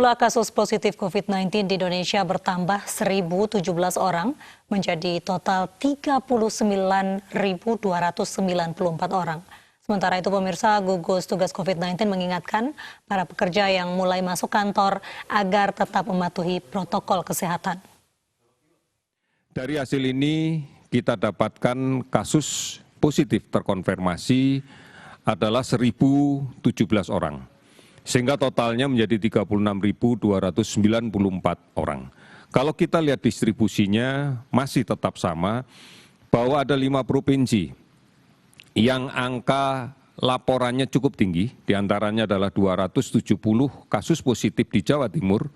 Jumlah kasus positif COVID-19 di Indonesia bertambah 1.017 orang menjadi total 39.294 orang. Sementara itu pemirsa, gugus tugas COVID-19 mengingatkan para pekerja yang mulai masuk kantor agar tetap mematuhi protokol kesehatan. Dari hasil ini kita dapatkan kasus positif terkonfirmasi adalah 1.017 orang. Sehingga totalnya menjadi 36.294 orang. Kalau kita lihat distribusinya masih tetap sama, bahwa ada 5 provinsi yang angka laporannya cukup tinggi, diantaranya adalah 270 kasus positif di Jawa Timur,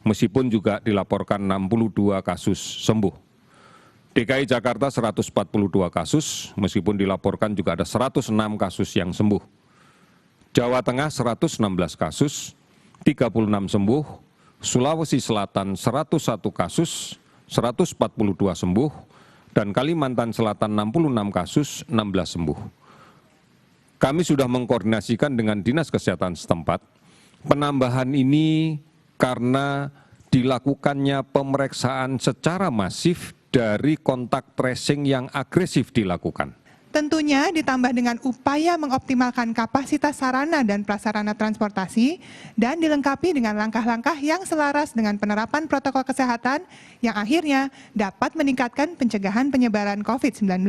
meskipun juga dilaporkan 62 kasus sembuh. DKI Jakarta 142 kasus, meskipun dilaporkan juga ada 106 kasus yang sembuh. Jawa Tengah 116 kasus, 36 sembuh, Sulawesi Selatan 101 kasus, 142 sembuh, dan Kalimantan Selatan 66 kasus, 16 sembuh. Kami sudah mengkoordinasikan dengan Dinas Kesehatan setempat. Penambahan ini karena dilakukannya pemeriksaan secara masif dari kontak tracing yang agresif dilakukan. Tentunya ditambah dengan upaya mengoptimalkan kapasitas sarana dan prasarana transportasi dan dilengkapi dengan langkah-langkah yang selaras dengan penerapan protokol kesehatan yang akhirnya dapat meningkatkan pencegahan penyebaran COVID-19.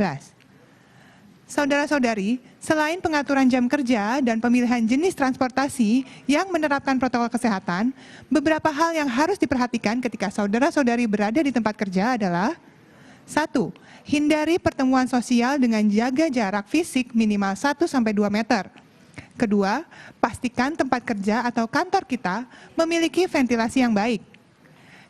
Saudara-saudari, selain pengaturan jam kerja dan pemilihan jenis transportasi yang menerapkan protokol kesehatan, beberapa hal yang harus diperhatikan ketika saudara-saudari berada di tempat kerja adalah: 1. Hindari pertemuan sosial dengan jaga jarak fisik minimal 1-2 meter. Kedua, pastikan tempat kerja atau kantor kita memiliki ventilasi yang baik.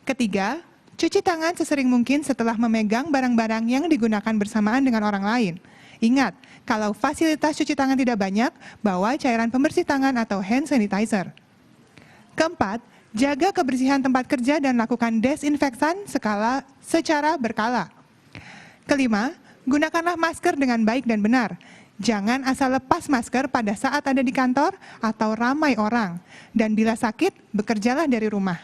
Ketiga, cuci tangan sesering mungkin setelah memegang barang-barang yang digunakan bersamaan dengan orang lain. Ingat, kalau fasilitas cuci tangan tidak banyak, bawa cairan pembersih tangan atau hand sanitizer. Keempat, jaga kebersihan tempat kerja dan lakukan desinfektan secara berkala. Kelima, gunakanlah masker dengan baik dan benar. Jangan asal lepas masker pada saat ada di kantor atau ramai orang. Dan bila sakit, bekerjalah dari rumah.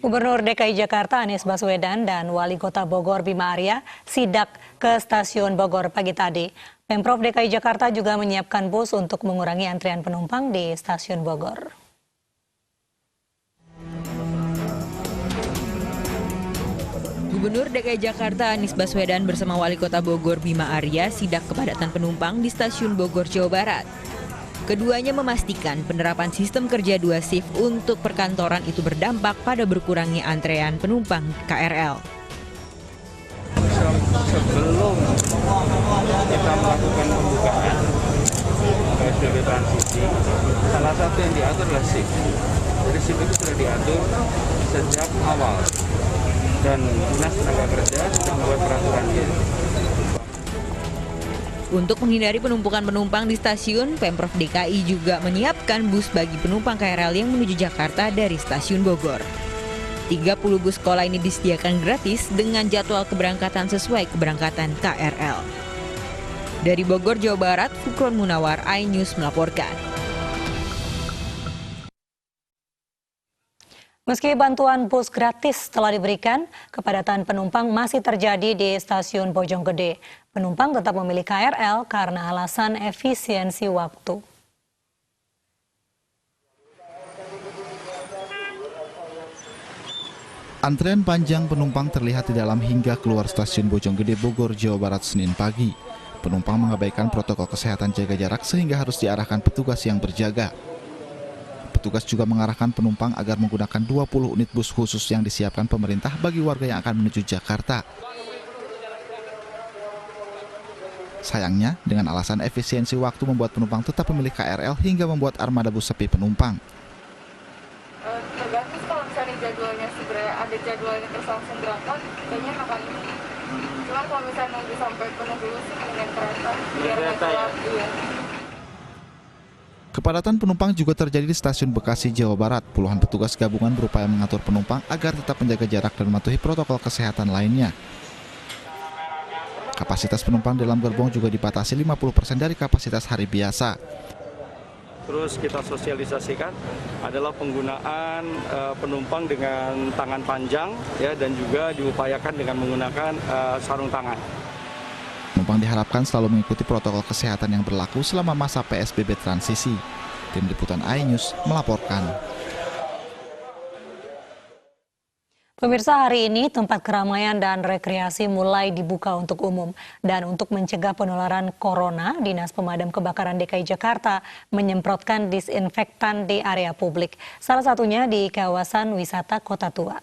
Gubernur DKI Jakarta Anies Baswedan dan Wali Kota Bogor Bima Arya sidak ke stasiun Bogor pagi tadi. Pemprov DKI Jakarta juga menyiapkan bus untuk mengurangi antrian penumpang di stasiun Bogor. Gubernur DKI Jakarta Anies Baswedan bersama Wali Kota Bogor Bima Arya sidak kepadatan penumpang di stasiun Bogor, Jawa Barat. Keduanya memastikan penerapan sistem kerja 2 shift untuk perkantoran itu berdampak pada berkurangnya antrean penumpang KRL. Sebelum kita melakukan pembukaan PSBB transisi, salah satu yang diatur adalah shift. Jadi shift itu sudah diatur sejak awal. Dan Dinas Tenaga Kerja sudah membuat peraturannya. Untuk menghindari penumpukan penumpang di stasiun, Pemprov DKI juga menyiapkan bus bagi penumpang KRL yang menuju Jakarta dari stasiun Bogor. 30 bus sekolah ini disediakan gratis dengan jadwal keberangkatan sesuai keberangkatan KRL. Dari Bogor, Jawa Barat, Fukron Munawar, iNews melaporkan. Meski bantuan bus gratis telah diberikan, kepadatan penumpang masih terjadi di stasiun Bojonggede. Penumpang tetap memilih KRL karena alasan efisiensi waktu. Antrean panjang penumpang terlihat di dalam hingga keluar stasiun Bojonggede, Bogor, Jawa Barat, Senin pagi. Penumpang mengabaikan protokol kesehatan jaga jarak sehingga harus diarahkan petugas yang berjaga. Petugas juga mengarahkan penumpang agar menggunakan 20 unit bus khusus yang disiapkan pemerintah bagi warga yang akan menuju Jakarta. Sayangnya, dengan alasan efisiensi waktu membuat penumpang tetap memilih KRL hingga membuat armada bus sepi penumpang. Tergantung kalau misalnya jadwalnya sebenarnya ada jadwalnya terus langsung berangkat, kayaknya akan ini. Cuma kalau misalnya nunggu sampai penuh dulu sih mendingan kereta, biar nggak telat. Kepadatan penumpang juga terjadi di stasiun Bekasi, Jawa Barat. Puluhan petugas gabungan berupaya mengatur penumpang agar tetap menjaga jarak dan mematuhi protokol kesehatan lainnya. Kapasitas penumpang dalam gerbong juga dibatasi 50% dari kapasitas hari biasa. terus kita sosialisasikan adalah penggunaan penumpang dengan tangan panjang ya, dan juga diupayakan dengan menggunakan sarung tangan. Penumpang diharapkan selalu mengikuti protokol kesehatan yang berlaku selama masa PSBB transisi. Tim Liputan iNews melaporkan. Pemirsa, hari ini tempat keramaian dan rekreasi mulai dibuka untuk umum. Dan untuk mencegah penularan corona, Dinas Pemadam Kebakaran DKI Jakarta menyemprotkan disinfektan di area publik. Salah satunya di kawasan wisata Kota Tua.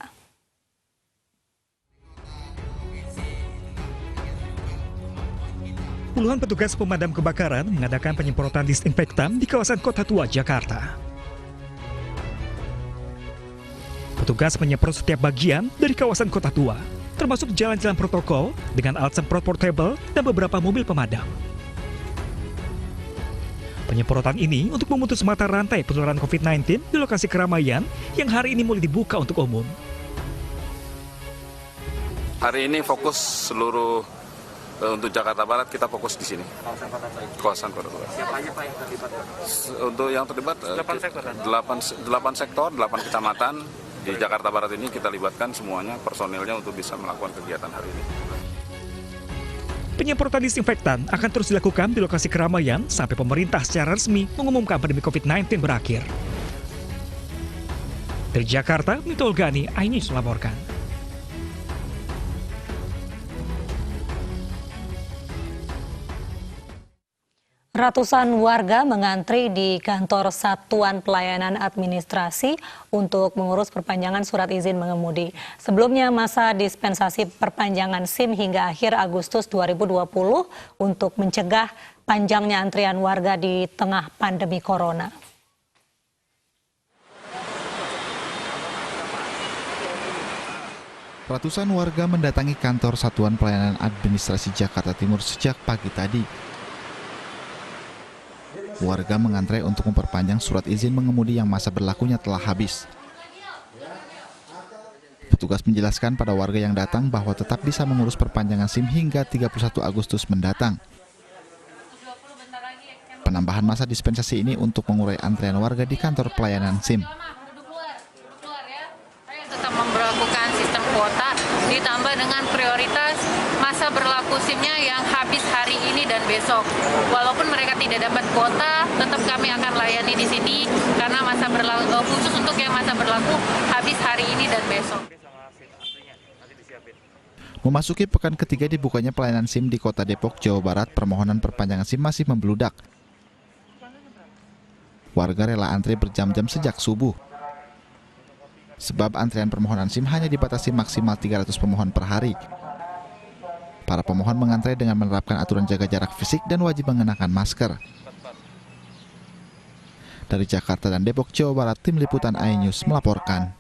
Puluhan petugas pemadam kebakaran mengadakan penyemprotan disinfektan di kawasan Kota Tua, Jakarta. Petugas menyemprot setiap bagian dari kawasan Kota Tua, termasuk jalan-jalan protokol dengan alat semprot portable dan beberapa mobil pemadam. Penyemprotan ini untuk memutus mata rantai penularan COVID-19 di lokasi keramaian yang hari ini mulai dibuka untuk umum. Hari ini fokus seluruh untuk Jakarta Barat, kita fokus di sini. Kawasan Kota Tua. Siapa aja Pak yang terlibat? Untuk yang terlibat 8 sektor. 8 sektor, 8 kecamatan. Di Jakarta Barat ini kita libatkan semuanya personilnya untuk bisa melakukan kegiatan hari ini. Penyemprotan disinfektan akan terus dilakukan di lokasi keramaian sampai pemerintah secara resmi mengumumkan pandemi COVID-19 berakhir. Dari Jakarta, Mitol Gani, iNews melaporkan. Ratusan warga mengantri di kantor Satuan Pelayanan Administrasi untuk mengurus perpanjangan surat izin mengemudi. Sebelumnya masa dispensasi perpanjangan SIM hingga akhir Agustus 2020 untuk mencegah panjangnya antrian warga di tengah pandemi corona. Ratusan warga mendatangi kantor Satuan Pelayanan Administrasi Jakarta Timur sejak pagi tadi. Warga mengantre untuk memperpanjang surat izin mengemudi yang masa berlakunya telah habis. Petugas menjelaskan pada warga yang datang bahwa tetap bisa mengurus perpanjangan SIM hingga 31 Agustus mendatang. Penambahan masa dispensasi ini untuk mengurai antrean warga di kantor pelayanan SIM. Tetap memberlakukan sistem kuota ditambah dengan prioritas masa berlaku SIM-nya yang habis hari ini dan besok. Walaupun mereka tidak dapat kuota, tetap kami akan layani di sini karena masa berlaku khusus untuk yang masa berlaku habis hari ini dan besok. Memasuki pekan ketiga dibukanya pelayanan SIM di Kota Depok, Jawa Barat, permohonan perpanjangan SIM masih membludak. Warga rela antre berjam-jam sejak subuh. Sebab antrian permohonan SIM hanya dibatasi maksimal 300 pemohon per hari. Para pemohon mengantre dengan menerapkan aturan jaga jarak fisik dan wajib mengenakan masker. Dari Jakarta dan Depok, Jawa Barat, Tim Liputan iNews melaporkan.